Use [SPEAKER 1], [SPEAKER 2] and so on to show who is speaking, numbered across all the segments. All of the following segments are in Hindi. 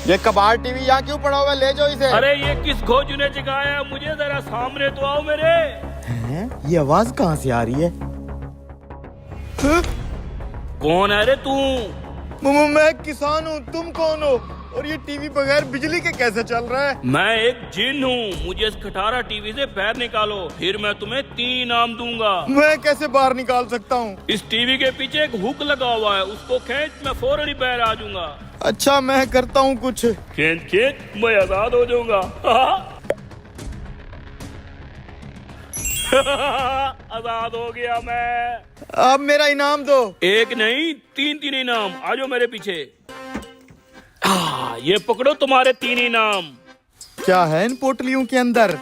[SPEAKER 1] ये कबाड़ टीवी यहाँ क्यों पड़ा हुआ है? ले जाओ इसे।
[SPEAKER 2] अरे ये किस खोजू ने जगाया? मुझे जरा सामने तो आओ मेरे।
[SPEAKER 1] हैं? ये आवाज कहाँ से आ रही है?
[SPEAKER 2] कौन है रे तू?
[SPEAKER 1] मैं किसान हूँ, तुम कौन हो? और ये टीवी बगैर बिजली के कैसे चल रहा है?
[SPEAKER 2] मैं एक जिन हूँ, मुझे इस खटारा टीवी से पैर निकालो, फिर मैं तुम्हें 3 इनाम दूंगा।
[SPEAKER 1] मैं कैसे बाहर निकाल सकता हूँ?
[SPEAKER 2] इस टीवी के पीछे एक हुक लगा हुआ है, उसको खींच, मैं फौरन ही बाहर आ जाऊंगा।
[SPEAKER 1] अच्छा मैं करता हूँ कुछ।
[SPEAKER 2] खींच खींच, मैं आजाद हो जाऊंगा। आजाद हो गया मैं।
[SPEAKER 1] अब मेरा इनाम दो।
[SPEAKER 2] एक नहीं 3 इनाम। आ जाओ मेरे पीछे। ये पकड़ो तुम्हारे 3 इनाम।
[SPEAKER 1] क्या है इन पोटलियों के अंदर?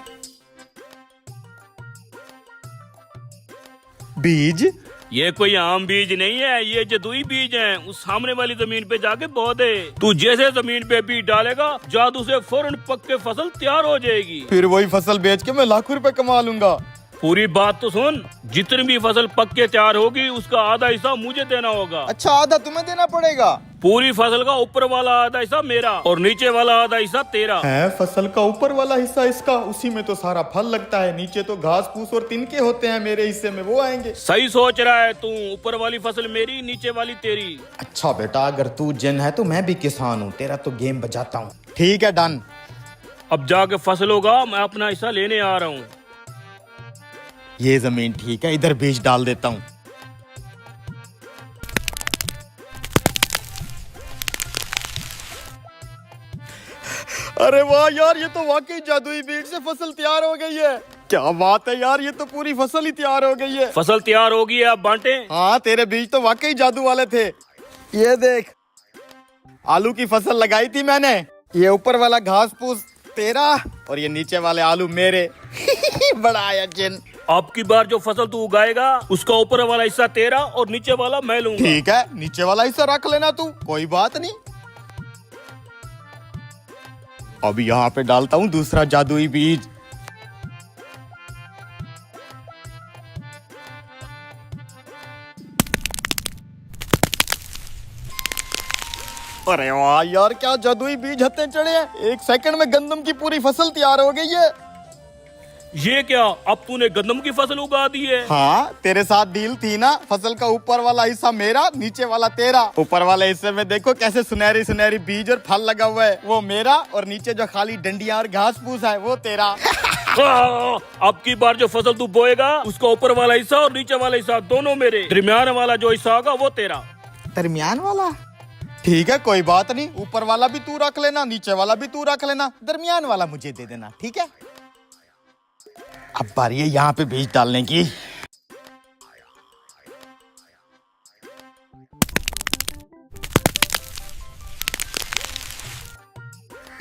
[SPEAKER 1] बीज?
[SPEAKER 2] ये कोई आम बीज नहीं है, ये जदुई बीज हैं। उस सामने वाली जमीन पे जाके बो दे। तू जैसे जमीन पे बीज डालेगा, जादू से फौरन पक के फसल तैयार हो जाएगी।
[SPEAKER 1] फिर वही फसल बेच के मैं लाखों रुपए कमा लूंगा।
[SPEAKER 2] पूरी बात तो सुन, जितनी भी फसल पक के तैयार होगी उसका आधा हिस्सा मुझे देना होगा।
[SPEAKER 1] अच्छा आधा तुम्हें देना पड़ेगा?
[SPEAKER 2] पूरी फसल का ऊपर वाला आधा हिस्सा मेरा और नीचे वाला आधा हिस्सा तेरा।
[SPEAKER 1] है फसल का ऊपर वाला हिस्सा इसका, उसी में तो सारा फल लगता है, नीचे तो घास फूस और तिनके होते हैं, मेरे हिस्से में वो आएंगे।
[SPEAKER 2] सही सोच रहा है तू, ऊपर वाली फसल मेरी, नीचे वाली तेरी।
[SPEAKER 1] अच्छा बेटा, अगर तू जिन है तो मैं भी किसान हूँ, तेरा तो गेम बजाता हूँ। ठीक है डन।
[SPEAKER 2] अब जाके फसल होगा, मैं अपना हिस्सा लेने आ रहा हूँ।
[SPEAKER 1] ये जमीन ठीक है, इधर बीज डाल देता हूँ। अरे वाह यार, ये तो वाकई जादुई बीज से फसल तैयार हो गई है। क्या बात है यार, ये तो पूरी फसल ही तैयार हो गई है।
[SPEAKER 2] फसल तैयार हो गई है, अब बांटे।
[SPEAKER 1] हाँ तेरे बीज तो वाकई जादू वाले थे। ये देख, आलू की फसल लगाई थी मैंने, ये ऊपर वाला घास फूस तेरा और ये नीचे वाले आलू मेरे। बड़ा आया जिन।
[SPEAKER 2] अब की बार जो फसल तू उगाएगा उसका ऊपर वाला हिस्सा तेरा और नीचे वाला मैं लूंगा।
[SPEAKER 1] ठीक है, नीचे वाला हिस्सा रख लेना तू, कोई बात नहीं। अब यहाँ पे डालता हूँ दूसरा जादुई बीज। अरे वाह यार, क्या जादुई बीज हत्ते चढ़े हैं। 1 सेकंड में गंदम की पूरी फसल तैयार हो गई है।
[SPEAKER 2] ये क्या, अब तूने गंदम की फसल उगा दी है?
[SPEAKER 1] हाँ तेरे साथ डील थी ना, फसल का ऊपर वाला हिस्सा मेरा, नीचे वाला तेरा। ऊपर वाले हिस्से में देखो कैसे सुनहरी सुनहरी बीज और फल लगा हुआ है, वो मेरा, और नीचे जो खाली डंडियां और घास फूस है वो तेरा।
[SPEAKER 2] अब की बार जो फसल तू बोएगा उसका ऊपर वाला हिस्सा और नीचे वाला हिस्सा दोनों मेरे, दरमियान वाला जो हिस्सा होगा वो तेरा।
[SPEAKER 1] दरमियान वाला? ठीक है कोई बात नहीं, ऊपर वाला भी तू रख लेना, नीचे वाला भी तू रख लेना, दरमियान वाला मुझे दे देना, ठीक है? अब बारी है यहाँ पे बीज डालने की।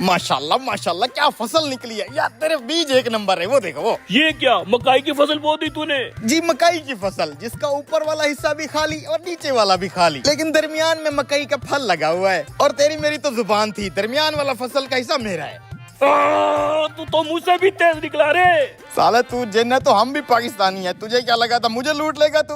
[SPEAKER 1] माशाल्लाह माशाल्लाह, क्या फसल निकली है यार, तेरे बीज एक नंबर है। वो देखो वो।
[SPEAKER 2] ये क्या, मकाई की फसल बो दी तूने?
[SPEAKER 1] जी मकाई की फसल, जिसका ऊपर वाला हिस्सा भी खाली और नीचे वाला भी खाली, लेकिन दरमियान में मकई का फल लगा हुआ है। और तेरी मेरी तो जुबान थी, दरमियान वाला फसल का हिस्सा मेरा है।
[SPEAKER 2] तू तो मुझसे भी तेज निकला रे।
[SPEAKER 1] साला तू जिन है तो हम भी पाकिस्तानी है, तुझे क्या लगा था मुझे लूट लेगा तू?